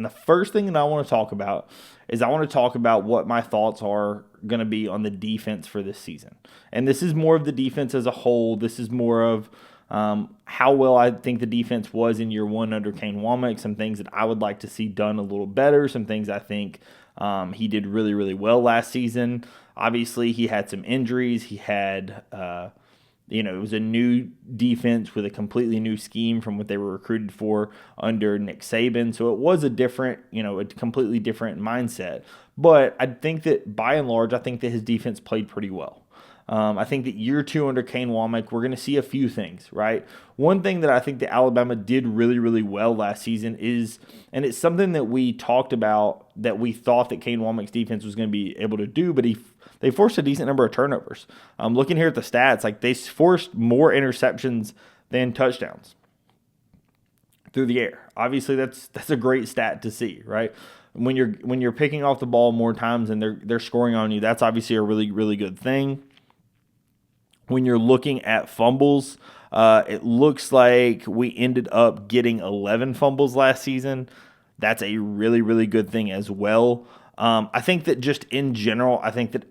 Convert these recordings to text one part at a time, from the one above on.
And the first thing that I want to talk about is I want to talk about what my thoughts are going to be on the defense for this season. And this is more of the defense as a whole. This is more of how well I think the defense was in year one under Kane Wommack, some things that I would like to see done a little better, some things I think he did really, really well last season. Obviously, he had some injuries. He had, it was a new defense with a completely new scheme from what they were recruited for under Nick Saban. So it was a completely different mindset. But I think that by and large, I think that his defense played pretty well. I think that year two under Kane Wommack, we're going to see a few things, right? One thing that I think that Alabama did really, really well last season is, and it's something that we talked about that we thought that Kane Wommack's defense was going to be able to do, but they forced a decent number of turnovers. Looking here at the stats, like they forced more interceptions than touchdowns through the air. Obviously, that's a great stat to see, right? When you're picking off the ball more times and they're scoring on you, that's obviously a really, really good thing. When you're looking at fumbles, it looks like we ended up getting 11 fumbles last season. That's a really, really good thing as well. I think that just in general, I think that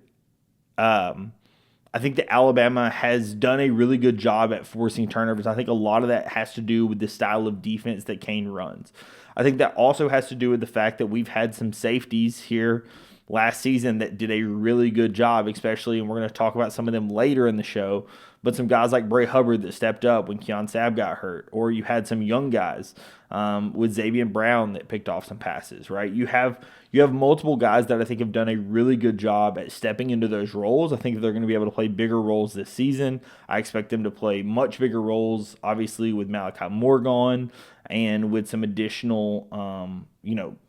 Alabama has done a really good job at forcing turnovers. I think a lot of that has to do with the style of defense that Kane runs. I think that also has to do with the fact that we've had some safeties here last season that did a really good job, especially, and we're going to talk about some of them later in the show, but some guys like Bray Hubbard that stepped up when Keon Sabb got hurt, or you had some young guys with Xavier Brown that picked off some passes, right? You have multiple guys that I think have done a really good job at stepping into those roles. I think they're going to be able to play bigger roles this season. I expect them to play much bigger roles, obviously, with Malachi Moore gone and with some additional,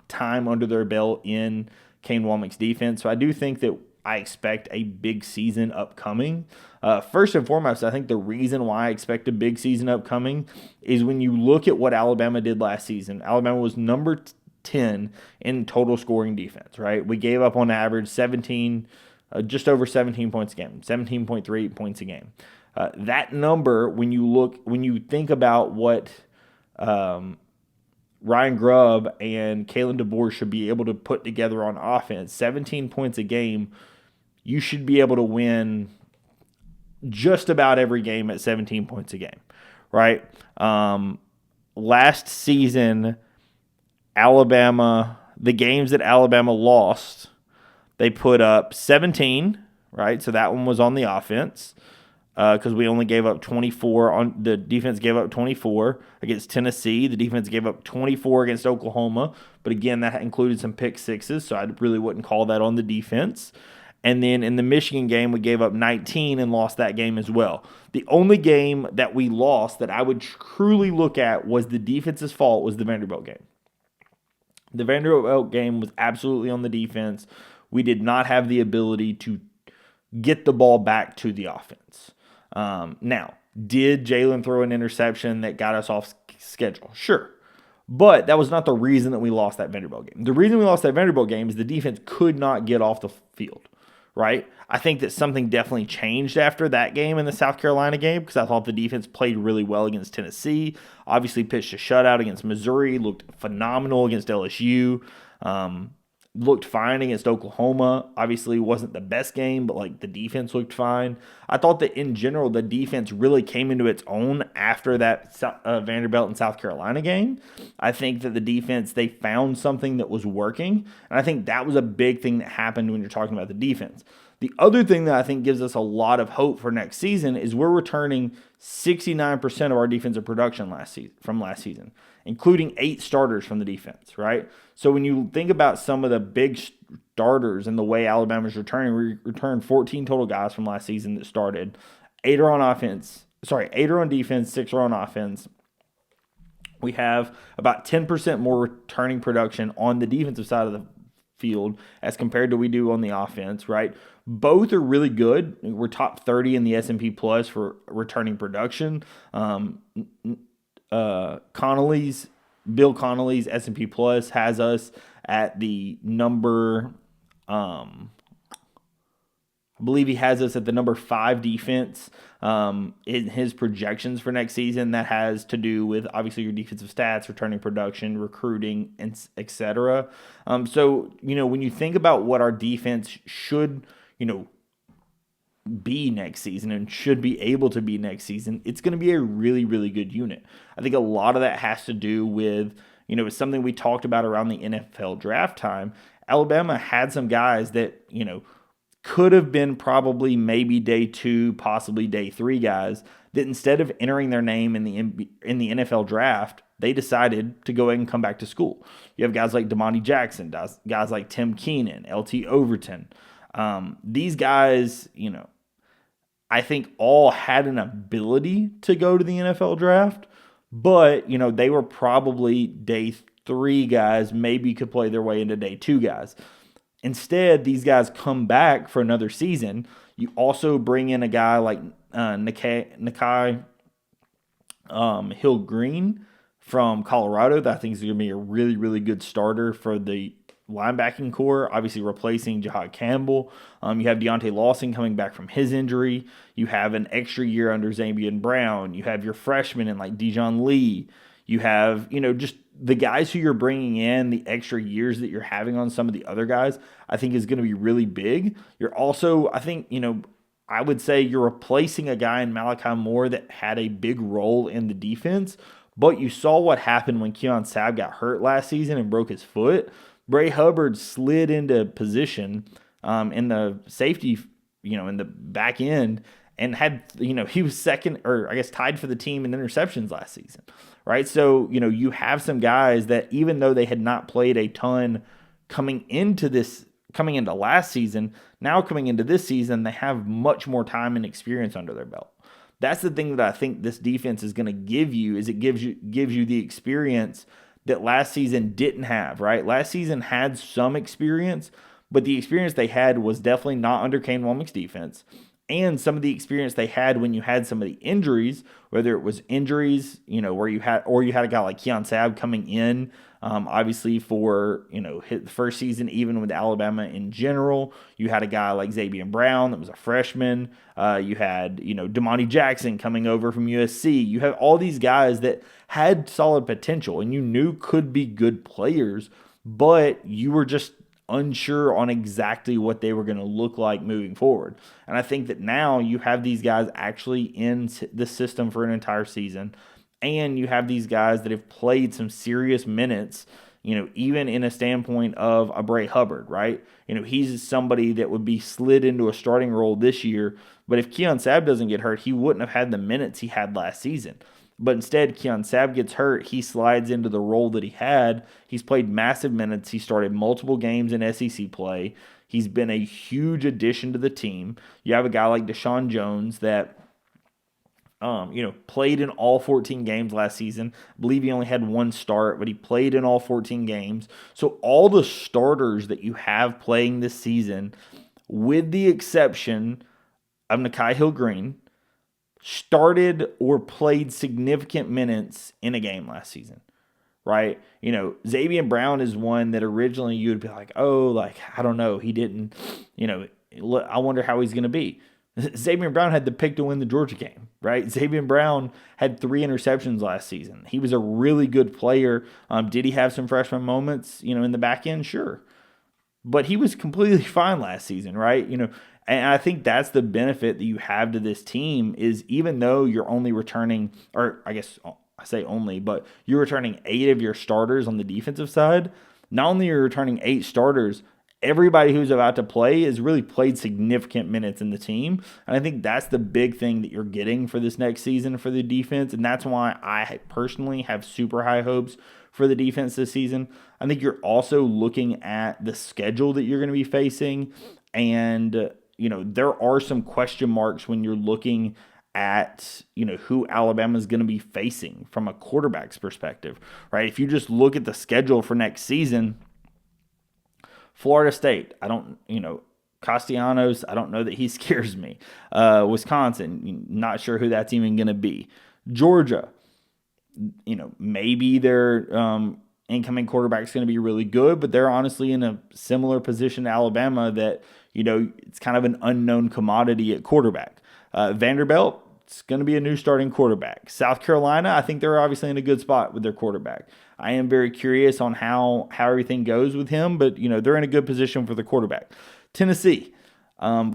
time under their belt in Kane Wommack's defense. So I do think that I expect a big season upcoming. First and foremost, I think the reason why I expect a big season upcoming is when you look at what Alabama did last season. Alabama was number 10 in total scoring defense, right? We gave up on average just over 17 points a game, 17.3 points a game. That number, when you think about what Ryan Grubb and Kalen DeBoer should be able to put together on offense, 17 points a game, you should be able to win just about every game at 17 points a game, right? Last season, the games that Alabama lost, they put up 17, right? So that one was on the offense. Because we only gave up 24 the defense gave up 24 against Tennessee. The defense gave up 24 against Oklahoma. But again, that included some pick sixes, so I really wouldn't call that on the defense. And then in the Michigan game, we gave up 19 and lost that game as well. The only game that we lost that I would truly look at was the defense's fault was the Vanderbilt game. The Vanderbilt game was absolutely on the defense. We did not have the ability to get the ball back to the offense. Now, did Jalen throw an interception that got us off schedule? Sure. But that was not the reason that we lost that Vanderbilt game. The reason we lost that Vanderbilt game is the defense could not get off the field, right? I think that something definitely changed after that game in the South Carolina game because I thought the defense played really well against Tennessee. Obviously pitched a shutout against Missouri, looked phenomenal against LSU. Looked fine against Oklahoma. Obviously, wasn't the best game, but the defense looked fine. I thought that in general, the defense really came into its own after that Vanderbilt and South Carolina game. I think that the defense, they found something that was working, and I think that was a big thing that happened when you're talking about the defense. The other thing that I think gives us a lot of hope for next season is we're returning 69% of our defensive production from last season, including 8 starters from the defense, right? So when you think about some of the big starters and the way Alabama's returning, we returned 14 total guys from last season that started. 8 are on defense, 6 are on offense. We have about 10% more returning production on the defensive side of the field as compared to we do on the offense, right? Both are really good. We're top 30 in the S&P Plus for returning production. Bill Connolly's S&P Plus has us at the number, I I believe he has us at the number 5 defense in his projections for next season. That has to do with obviously your defensive stats, returning production, recruiting, and etc. So when you think about what our defense should be next season and should be able to be next season, it's going to be a really, really good unit. I think a lot of that has to do with, it's something we talked about around the NFL draft time. Alabama had some guys that, could have been probably maybe day 2, possibly day 3 guys that instead of entering their name in the NFL draft, they decided to go ahead and come back to school. You have guys like Damani Jackson, guys like Tim Keenan, LT Overton. These guys, I think all had an ability to go to the NFL draft, but, they were probably day 3 guys, maybe could play their way into day 2 guys. Instead, these guys come back for another season. You also bring in a guy like Nikai Hill-Green from Colorado that I think is going to be a really, really good starter for the linebacking core, obviously replacing Jahad Campbell. You have Deontay Lawson coming back from his injury. You have an extra year under Zabian Brown. You have your freshmen in like Dijon Lee. You have, just the guys who you're bringing in, the extra years that you're having on some of the other guys, I think is going to be really big. You're also, I think, I would say you're replacing a guy in Malachi Moore that had a big role in the defense, but you saw what happened when Keon Sabb got hurt last season and broke his foot. Bray Hubbard slid into position in the safety, in the back end, and had, he was second, or I guess tied for the team in interceptions last season, right? So, you have some guys that even though they had not played a ton coming into last season, now coming into this season, they have much more time and experience under their belt. That's the thing that I think this defense is going to give you, is it gives you the experience that last season didn't have, right? Last season had some experience, but the experience they had was definitely not under Kane Wommack's defense. And some of the experience they had when you had some of the injuries, whether it was injuries, where you had a guy like Keon Sabb coming in, obviously for, his first season, even with Alabama in general. You had a guy like Zabian Brown that was a freshman. You had, Damani Jackson coming over from USC. You have all these guys that had solid potential and you knew could be good players, but you were just unsure on exactly what they were going to look like moving forward. And I think that now you have these guys actually in the system for an entire season, and you have these guys that have played some serious minutes, even in a standpoint of a Bray Hubbard, right? He's somebody that would be slid into a starting role this year, but if Keon Sabb doesn't get hurt, he wouldn't have had the minutes he had last season. But instead, Keon Sabb gets hurt. He slides into the role that he had. He's played massive minutes. He started multiple games in SEC play. He's been a huge addition to the team. You have a guy like Deshaun Jones that, played in all 14 games last season. I believe he only had one start, but he played in all 14 games. So all the starters that you have playing this season, with the exception of Nikai Hill-Green, started or played significant minutes in a game last season, right? Zabian Brown is one that originally you would be like, I don't know. He didn't, I wonder how he's going to be. Zabian Brown had the pick to win the Georgia game, right? Zabian Brown had 3 interceptions last season. He was a really good player. Did he have some freshman moments, in the back end? Sure. But he was completely fine last season, right? And I think that's the benefit that you have to this team is even though you're only returning, or I guess I say only, but you're returning 8 of your starters on the defensive side. Not only are you returning 8 starters, everybody who's about to play has really played significant minutes in the team. And I think that's the big thing that you're getting for this next season for the defense. And that's why I personally have super high hopes for the defense this season. I think you're also looking at the schedule that you're going to be facing. And, there are some question marks when you're looking at, who Alabama is going to be facing from a quarterback's perspective, right? If you just look at the schedule for next season, Florida State, Castellanos, I don't know that he scares me. Wisconsin, not sure who that's even going to be. Georgia, maybe they're incoming quarterback is going to be really good, but they're honestly in a similar position to Alabama that, it's kind of an unknown commodity at quarterback. Vanderbilt, it's going to be a new starting quarterback. South Carolina, I think they're obviously in a good spot with their quarterback. I am very curious on how everything goes with him, but, they're in a good position for the quarterback. Tennessee,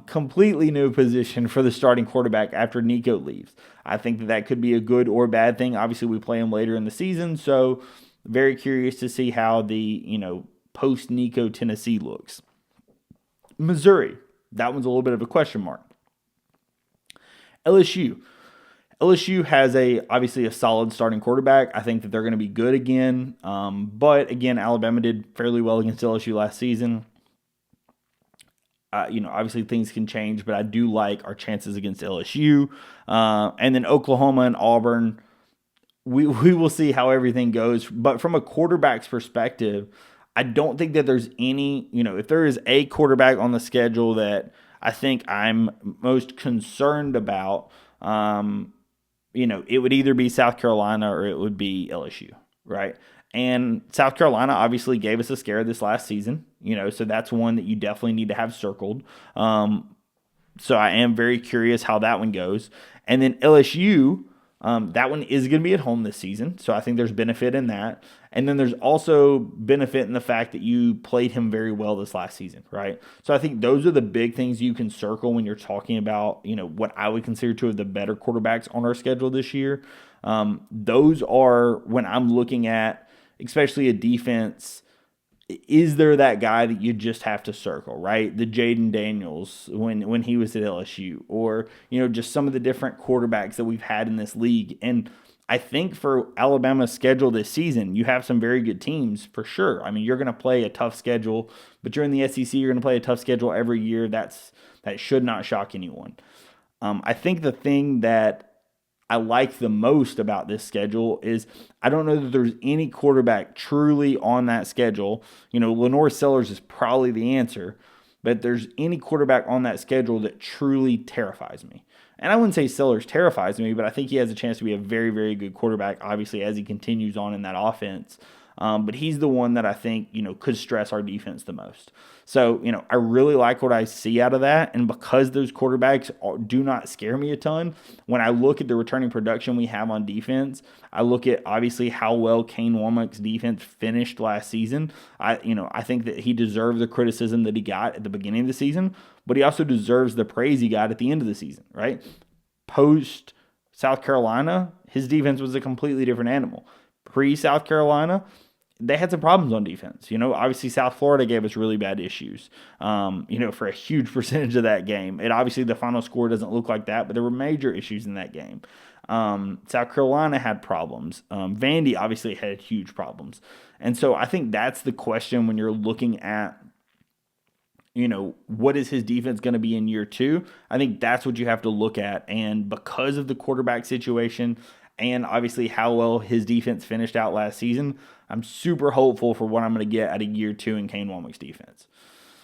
completely new position for the starting quarterback after Nico leaves. I think that could be a good or bad thing. Obviously, we play him later in the season, so very curious to see how the, post-Nico Tennessee looks. Missouri, that one's a little bit of a question mark. LSU has obviously a solid starting quarterback. I think that they're going to be good again. But again, Alabama did fairly well against LSU last season. Obviously things can change, but I do like our chances against LSU. And then Oklahoma and Auburn, we will see how everything goes. But from a quarterback's perspective, I don't think that there's any, if there is a quarterback on the schedule that I think I'm most concerned about, it would either be South Carolina or it would be LSU, right? And South Carolina obviously gave us a scare this last season, so that's one that you definitely need to have circled. So I am very curious how that one goes. And then LSU, that one is going to be at home this season, so I think there's benefit in that. And then there's also benefit in the fact that you played him very well this last season, right? So I think those are the big things you can circle when you're talking about, what I would consider two of the better quarterbacks on our schedule this year. Those are when I'm looking at, especially a defense, is there that guy that you just have to circle, right? The Jaden Daniels when he was at LSU, or, just some of the different quarterbacks that we've had in this league. And I think for Alabama's schedule this season, you have some very good teams for sure. I mean, you're going to play a tough schedule, but you're in the SEC, you're going to play a tough schedule every year. That should not shock anyone. I think the thing that I like the most about this schedule is I don't know that there's any quarterback truly on that schedule. Lenore Sellers is probably the answer, but there's any quarterback on that schedule that truly terrifies me. And I wouldn't say Sellers terrifies me, but I think he has a chance to be a very, very good quarterback, obviously, as he continues on in that offense. But he's the one that I think, could stress our defense the most. So, I really like what I see out of that. And because those quarterbacks do not scare me a ton, when I look at the returning production we have on defense, I look at obviously how well Kane Wommack's defense finished last season. I think that he deserved the criticism that he got at the beginning of the season, but he also deserves the praise he got at the end of the season, right? Post South Carolina, his defense was a completely different animal. Pre-South Carolina, they had some problems on defense. Obviously South Florida gave us really bad issues, for a huge percentage of that game. And obviously the final score doesn't look like that, but there were major issues in that game. South Carolina had problems. Vandy obviously had huge problems. And so I think that's the question when you're looking at, what is his defense going to be in year two? I think that's what you have to look at. And because of the quarterback situation and obviously how well his defense finished out last season, I'm super hopeful for what I'm going to get out of year two in Kane Wommack's defense.